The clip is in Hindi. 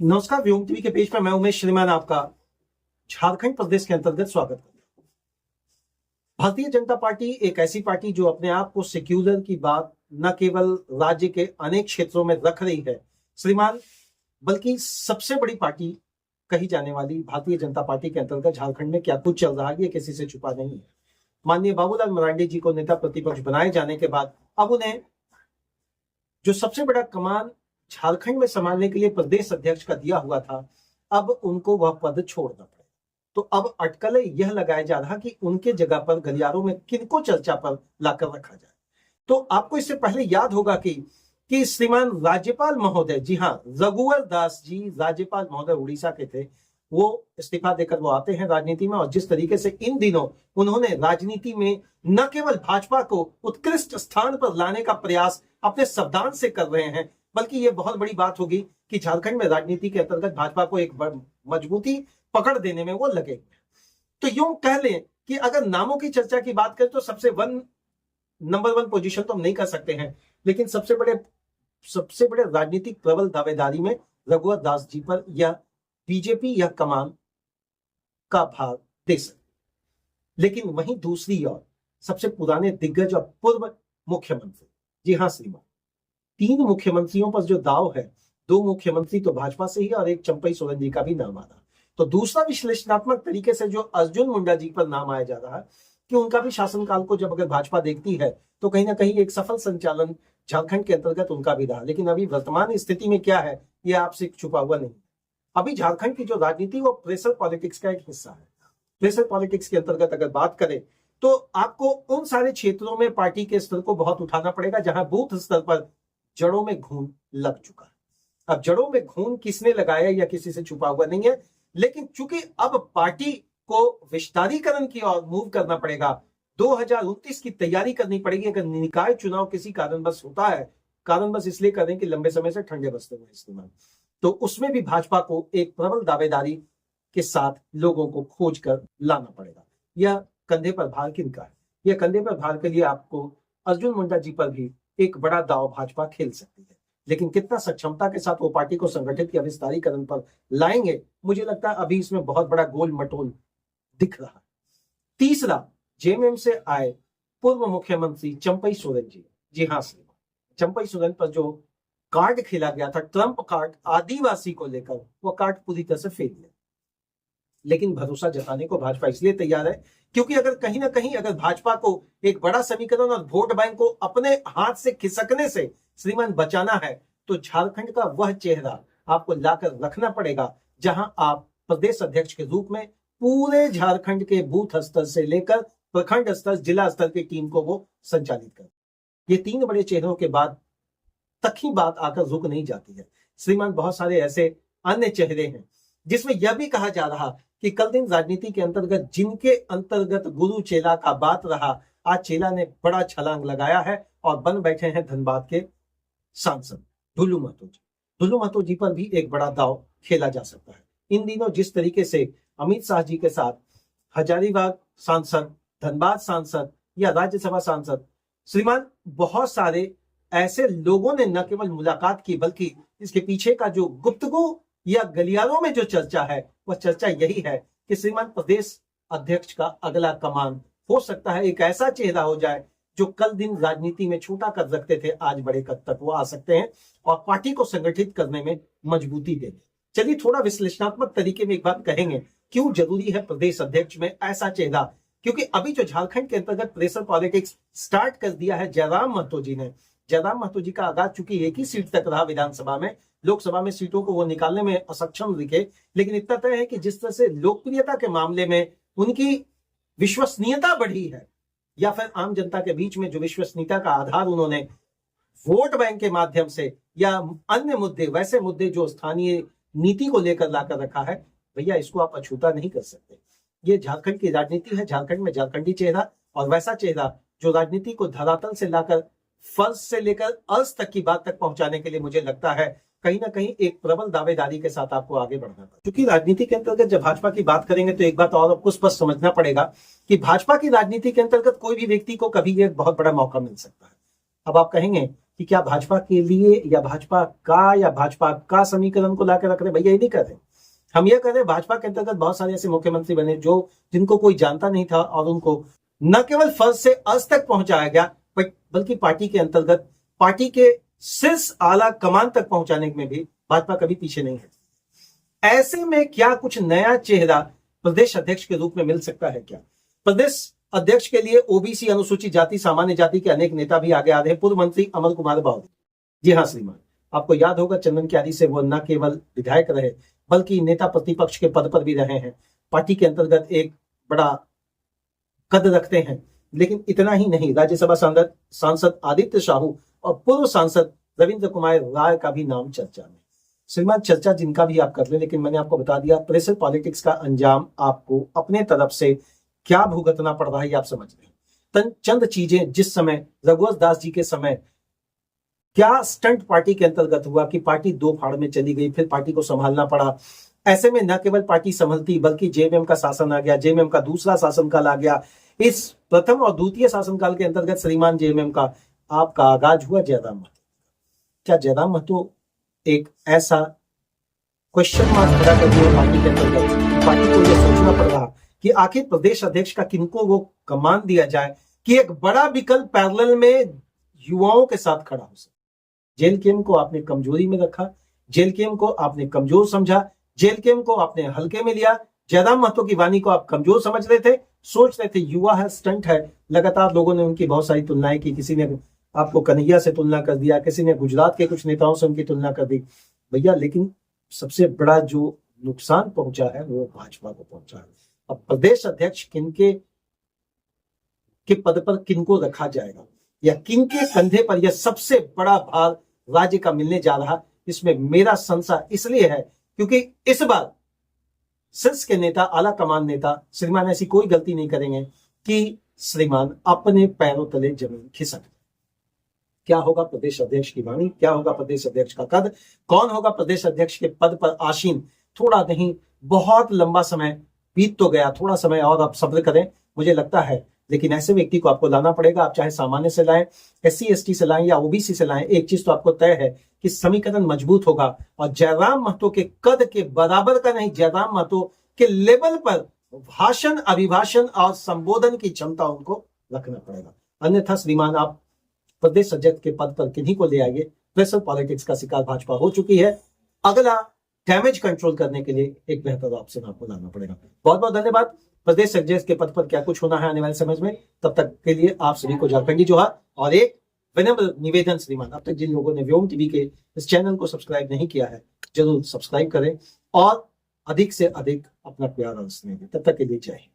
नमस्कार। व्योम टीवी के पेज पर मैं उमेश श्रीमान आपका झारखंड प्रदेश के अंतर्गत स्वागत करता हूं। भारतीय जनता पार्टी एक ऐसी पार्टी जो अपने आप को सेक्युलर की बात न केवल राज्य के अनेक क्षेत्रों में रख रही है श्रीमान, बल्कि सबसे बड़ी पार्टी कही जाने वाली भारतीय जनता पार्टी के अंतर्गत झारखंड में क्या कुछ चल रहा है ये किसी से छुपा नहीं है। माननीय बाबूलाल मरांडी जी को नेता प्रतिपक्ष बनाए जाने के बाद अब उन्हें जो सबसे बड़ा कमान झारखंड में संभालने के लिए प्रदेश अध्यक्ष का दिया हुआ था, अब उनको वह पद छोड़ना पड़ेगा। तो अब अटकलें यह लगाया जा रहा कि उनके जगह पर गलियारों में किनको चर्चा पर लाकर रखा जाए। तो आपको इससे पहले याद होगा कि श्रीमान राज्यपाल महोदय, जी हाँ, रघुवर दास जी राज्यपाल महोदय उड़ीसा के थे, वो इस्तीफा देकर वो आते हैं राजनीति में। और जिस तरीके से इन दिनों उन्होंने राजनीति में न केवल भाजपा को उत्कृष्ट स्थान पर लाने का प्रयास अपने शब्दान से कर रहे हैं, बल्कि ये बहुत बड़ी बात होगी कि झारखंड में राजनीति के अंतर्गत भाजपा को एक मजबूती पकड़ देने में वो लगे। तो यूं कह लें कि अगर नामों की चर्चा की बात करें तो सबसे नंबर वन पोजीशन तो हम नहीं कर सकते हैं, लेकिन सबसे बड़े राजनीतिक प्रबल दावेदारी में रघुवर दास जी पर यह बीजेपी या कमान का भाग दे सकती। लेकिन वहीं दूसरी ओर सबसे पुराने दिग्गज और पूर्व मुख्यमंत्री, जी हाँ श्रीमान, 3 मुख्यमंत्रियों पर जो दाव है, 2 मुख्यमंत्री तो भाजपा से ही और एक चंपई सोरेन जी का भी नाम आ रहा। तो दूसरा विश्लेषणात्मक तरीके से जो अर्जुन मुंडा जी पर नाम आया जा रहा है कि उनका भी शासनकाल को जब अगर भाजपा देखती है तो कहीं ना कहीं एक सफल संचालन झारखंड के अंतर्गत उनका भी रहा। लेकिन अभी वर्तमान स्थिति में क्या है ये आपसे छुपा हुआ नहीं। अभी झारखंड की जो राजनीति वो प्रेशर पॉलिटिक्स का एक हिस्सा है। प्रेशर पॉलिटिक्स के अंतर्गत अगर बात करें तो आपको उन सारे क्षेत्रों में पार्टी के स्तर को बहुत उठाना पड़ेगा जहां बूथ स्तर पर जड़ों में घून लग चुका है। अब जड़ों में घून किसने लगाया या किसी से छुपा हुआ नहीं है, लेकिन चूंकि अब पार्टी को विस्तारीकरण की ओर मूव करना पड़ेगा, 2029 की तैयारी करनी पड़ेगी। अगर निकाय चुनाव किसी कारणवश होता है, कारणवश इसलिए करें कि लंबे समय से ठंडे बस्ते हुए इस्तेमाल, तो उसमें भी भाजपा को एक प्रबल दावेदारी के साथ लोगों को खोज कर लाना पड़ेगा। यह कंधे पर भार किनका है? यह कंधे पर भार के लिए आपको अर्जुन मुंडा जी पर भी एक बड़ा दाव भाजपा खेल सकती है। लेकिन कितना सक्षमता के साथ वो पार्टी को संगठित या विस्तारीकरण पर लाएंगे, मुझे लगता है अभी इसमें बहुत बड़ा गोल मटोल दिख रहा है। तीसरा, जेएमएम से आए पूर्व मुख्यमंत्री चंपई सोरेन जी, जी हाँ श्रीमान, चंपई सोरेन पर जो कार्ड खेला गया था, ट्रंप कार्ड आदिवासी को लेकर, वो कार्ड पूरी तरह से फेल है। लेकिन भरोसा जताने को भाजपा इसलिए तैयार है क्योंकि अगर कहीं ना कहीं अगर भाजपा को एक बड़ा समीकरण और वोट बैंक को अपने हाथ से खिसकने से श्रीमान बचाना है, तो झारखंड का वह चेहरा आपको लाकर रखना पड़ेगा जहां आप प्रदेश अध्यक्ष के रूप में पूरे झारखंड के बूथ स्तर से लेकर प्रखंड स्तर, जिला स्तर की टीम को वो संचालित कर। ये 3 बड़े चेहरों के बाद तक ही बात आकर रुक नहीं जाती है श्रीमान। बहुत सारे ऐसे अन्य चेहरे हैं जिसमें यह भी कहा जा रहा कि कल दिन राजनीति के अंतर्गत जिनके अंतर्गत गुरु चेला का बात रहा, आज चेला ने बड़ा छलांग लगाया है और बन बैठे हैं धनबाद के सांसद ढुल्लू महतो जी। ढुल्लू महतो जी पर भी एक बड़ा दाव खेला जा सकता है। इन दिनों जिस तरीके से अमित शाह जी के साथ हजारीबाग सांसद, धनबाद सांसद या राज्यसभा सांसद, श्रीमान बहुत सारे ऐसे लोगों ने न केवल मुलाकात की बल्कि इसके पीछे का जो गुप्तगू या गलियारों में जो चर्चा है वह चर्चा यही है कि श्रीमान प्रदेश अध्यक्ष का अगला कमान हो सकता है एक ऐसा चेहरा हो जाए जो कल दिन राजनीति में छोटा कद रखते थे, आज बड़े कद तक वो आ सकते हैं और पार्टी को संगठित करने में मजबूती देंगे। चलिए थोड़ा विश्लेषणात्मक तरीके में एक बात कहेंगे, क्यों जरूरी है प्रदेश अध्यक्ष में ऐसा चेहरा? क्योंकि अभी जो झारखंड के अंतर्गत प्रेशर पॉलिटिक्स स्टार्ट कर दिया है जयराम महतो जी ने, जयराम महतो जी का आगाज चूंकि एक ही सीट तक रहा विधानसभा में, लोकसभा में सीटों को वो निकालने में असक्षम दिखे, लेकिन इतना तय है कि जिस तरह से लोकप्रियता के मामले में उनकी विश्वसनीयता बढ़ी है, या फिर आम जनता के बीच में जो विश्वसनीयता का आधार उन्होंने वोट बैंक के माध्यम से या अन्य मुद्दे, वैसे मुद्दे जो स्थानीय नीति को लेकर लाकर रखा है, भैया इसको आप अछूता नहीं कर सकते। ये झारखंड की राजनीति है, झारखंड में झारखंडी चेहरा और वैसा चेहरा जो राजनीति को धरातल से लाकर फर्ज से लेकर अर्ज तक की बात तक पहुंचाने के लिए मुझे लगता है कहीं ना कहीं एक प्रबल दावेदारी के साथ आपको आगे बढ़ना पड़ेगा। क्योंकि राजनीति के अंतर्गत जब भाजपा की बात करेंगे तो एक बात और आपको स्पष्ट समझना पड़ेगा कि भाजपा की राजनीति के अंतर्गत कोई भी व्यक्ति को कभी एक बहुत बड़ा मौका मिल सकता है। अब आप कहेंगे कि क्या भाजपा के लिए या भाजपा का समीकरण को लाकर रख रहे, भैया ये नहीं कर रहे। हम ये कह रहे भाजपा के अंतर्गत बहुत सारे ऐसे मुख्यमंत्री बने जो जिनको कोई जानता नहीं था और उनको न केवल फर्ज से अज तक पहुंचाया गया बल्कि पार्टी के अंतर्गत पार्टी के शीर्ष आला कमान तक पहुंचाने में भी भाजपा कभी पीछे नहीं है। ऐसे में क्या कुछ नया चेहरा प्रदेश अध्यक्ष के रूप में मिल सकता है क्या? प्रदेश अध्यक्ष के लिए ओबीसी, अनुसूचित जाति, सामान्य जाति के अनेक नेता भी आगे आ रहे हैं। पूर्व मंत्री अमर कुमार बावरी, जी हाँ श्रीमान, आपको याद होगा चंदन क्यारी से वो न केवल विधायक रहे बल्कि नेता प्रतिपक्ष के पद पर भी रहे हैं। पार्टी के अंतर्गत एक बड़ा कद रखते हैं। लेकिन इतना ही नहीं, राज्यसभा सांसद आदित्य साहू और पूर्व सांसद रविंद्र कुमार राय का भी नाम चर्चा में। श्रीमान, चर्चा जिनका भी आप कर ले, लेकिन मैंने आपको बता दिया प्रेशर पॉलिटिक्स का अंजाम आपको अपने तरफ से क्या भुगतना पड़ रहा है आप समझ रहे हैं। चंद चीजें जिस समय रघुवंश दास जी के समय क्या स्टंट पार्टी के अंतर्गत हुआ कि पार्टी दो फाड़ में चली गई, फिर पार्टी को संभालना पड़ा। ऐसे में न केवल पार्टी संभलती बल्कि जेएमएम का शासन आ गया, जेएमएम का दूसरा शासनकाल आ गया। इस प्रथम और द्वितीय शासनकाल के अंतर्गत श्रीमान जेएमएम का आपका आगाज हुआ जयराम महतो। क्या जयराम महतो एक ऐसा क्वेश्चन मार्क खड़ा कर दिया पार्टी के अंतर्गत? पार्टी को यह सोचना पड़ रहा कि आखिर प्रदेश अध्यक्ष का किनको वो कमान दिया जाए कि एक बड़ा विकल्प पैरेलल में युवाओं के साथ खड़ा हो सके। जेएलकेएम को आपने कमजोरी में रखा, जेएलकेएम को आपने कमजोर समझा, जेएलकेएम को आपने हल्के में लिया। जयराम महतो की वाणी को आप कमजोर समझ रहे थे, सोच रहे थे युवा है, स्टंट है। लगातार लोगों ने उनकी बहुत सारी तुलनाएं की, किसी ने आपको कन्हैया से तुलना कर दिया, किसी ने गुजरात के कुछ नेताओं से उनकी तुलना कर दी भैया। लेकिन सबसे बड़ा जो नुकसान पहुंचा है वो भाजपा को पहुंचा है। अब प्रदेश अध्यक्ष किनके के पद पर किनको रखा जाएगा या किनके कंधे पर यह सबसे बड़ा भार राज्य का मिलने जा रहा, इसमें मेरा संशय इसलिए है क्योंकि इस बार शीर्ष के नेता, आला कमान नेता श्रीमान ऐसी कोई गलती नहीं करेंगे कि श्रीमान अपने पैरों तले जमीन खिसक। क्या होगा प्रदेश अध्यक्ष की वाणी, क्या होगा प्रदेश अध्यक्ष का कद, कौन होगा प्रदेश अध्यक्ष के पद पर आसीन? थोड़ा नहीं, बहुत लंबा समय बीत तो गया, थोड़ा समय और आप सब्र करें मुझे लगता है। लेकिन ऐसे व्यक्ति को आपको लाना पड़ेगा। आप चाहे सामान्य से लाएं, एससी एसटी से लाएं या ओबीसी से लाएं, एक चीज तो आपको तय है कि समीकरण मजबूत होगा। और जयराम महतो के कद के बराबर का नहीं, जयराम महतो के लेवल पर भाषण, अभिभाषण और संबोधन की क्षमता उनको रखना पड़ेगा। अन्यथा श्रीमान आप प्रदेश अध्यक्ष के पद पर किन्हीं को ले आइए। प्रेशर पॉलिटिक्स का शिकार भाजपा हो चुकी है। अगला डैमेज कंट्रोल करने के लिए एक बेहतर ऑप्शन आपको लाना पड़ेगा। बहुत बहुत धन्यवाद। प्रदेश अध्यक्ष के पद पर क्या कुछ होना है आने वाले समय में, तब तक के लिए आप सभी को झारखंडी जोहार। और एक विनम्र निवेदन श्रीमान, अब तक जिन लोगों ने व्योम टीवी के इस चैनल को सब्सक्राइब नहीं किया है जरूर सब्सक्राइब करें और अधिक से अधिक अपना प्यार और स्नेह दें। तब तक के लिए जय हिंद।